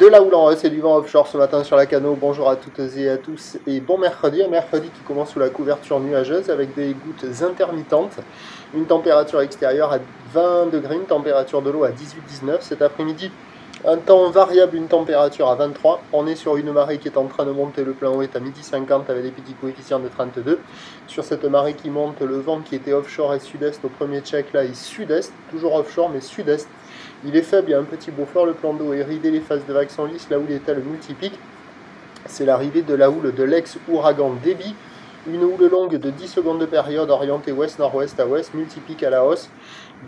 De la houle en Russe et du vent offshore ce matin sur la Cano. Bonjour à toutes et à tous et bon mercredi. Un mercredi qui commence sous la couverture nuageuse avec des gouttes intermittentes. Une température extérieure à 20 degrés, une température de l'eau à 18-19. Cet après-midi, un temps variable, une température à 23. On est sur une marée qui est en train de monter. Le plein eau est à 12h50 avec des petits coefficients de 32. Sur cette marée qui monte, le vent qui était offshore et sud-est au premier check là est sud-est. Toujours offshore mais sud-est. Il est faible, il y a un petit beaufort, le plan d'eau est ridé, les phases de vagues sont lisses, la houle est elle multiplique. C'est l'arrivée de la houle de l'ex-ouragan Debby, une houle longue de 10 secondes de période orientée ouest-nord-ouest à ouest, multiplique à la hausse,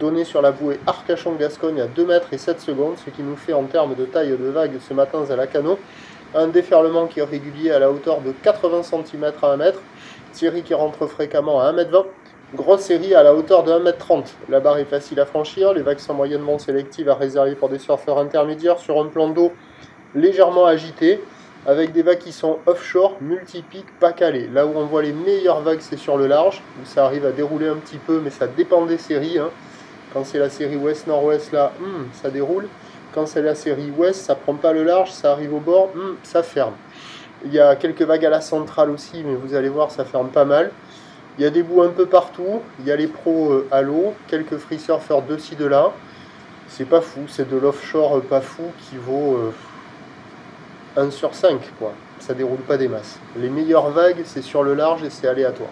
donnée sur la bouée Arcachon-Gascogne à 2 mètres et 7 secondes, ce qui nous fait en termes de taille de vagues ce matin à la Cano, un déferlement qui est régulier à la hauteur de 80 cm à 1 mètre, Thierry qui rentre fréquemment à 1,20 m. Grosse série à la hauteur de 1,30 m. La barre est facile à franchir, les vagues sont moyennement sélectives à réserver pour des surfeurs intermédiaires sur un plan d'eau légèrement agité, avec des vagues qui sont offshore, multipiques, pas calées. Là où on voit les meilleures vagues, c'est sur le large, où ça arrive à dérouler un petit peu, mais ça dépend des séries. Quand c'est la série ouest-nord-ouest, là, ça déroule. Quand c'est la série ouest, ça prend pas le large, ça arrive au bord, ça ferme. Il y a quelques vagues à la centrale aussi, mais vous allez voir, ça ferme pas mal. Il y a des bouts un peu partout, il y a les pros à l'eau, quelques free surfers de ci de là. C'est pas fou, c'est de l'offshore pas fou qui vaut 1 sur 5, quoi. Ça déroule pas des masses. Les meilleures vagues, c'est sur le large et c'est aléatoire.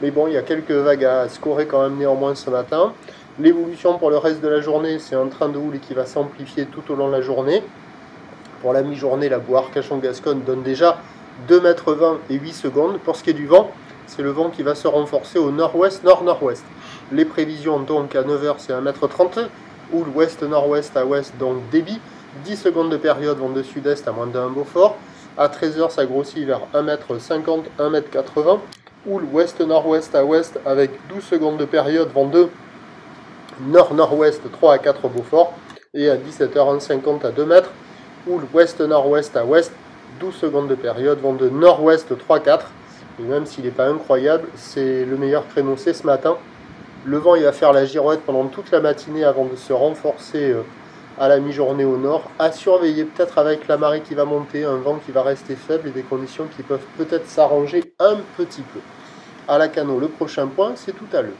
Mais bon, il y a quelques vagues à scorer quand même néanmoins ce matin. L'évolution pour le reste de la journée, c'est un train de houle qui va s'amplifier tout au long de la journée. Pour la mi-journée, la bouée Arcachon-Gascogne donne déjà 2,20 m et 8 secondes. Pour ce qui est du vent, c'est le vent qui va se renforcer au nord-ouest, nord-nord-ouest. Les prévisions donc à 9 h c'est 1,30 m, houle ouest-nord-ouest à ouest, donc débit. 10 secondes de période vent de sud-est à moins de 1 beaufort. À 13 h ça grossit vers 1,50 m, 1,80 m. Houle ouest-nord-ouest à ouest avec 12 secondes de période vent de nord-nord-ouest 3 à 4 beaufort. Et à 17h50 à 2 mètres, houle ouest-nord-ouest à ouest, 12 secondes de période vent de nord-ouest 3-4. Et même s'il n'est pas incroyable, c'est le meilleur créneau, c'est ce matin. Le vent il va faire la girouette pendant toute la matinée avant de se renforcer à la mi-journée au nord. À surveiller peut-être avec la marée qui va monter, un vent qui va rester faible et des conditions qui peuvent peut-être s'arranger un petit peu. À la Cano, le prochain point, c'est tout à l'heure.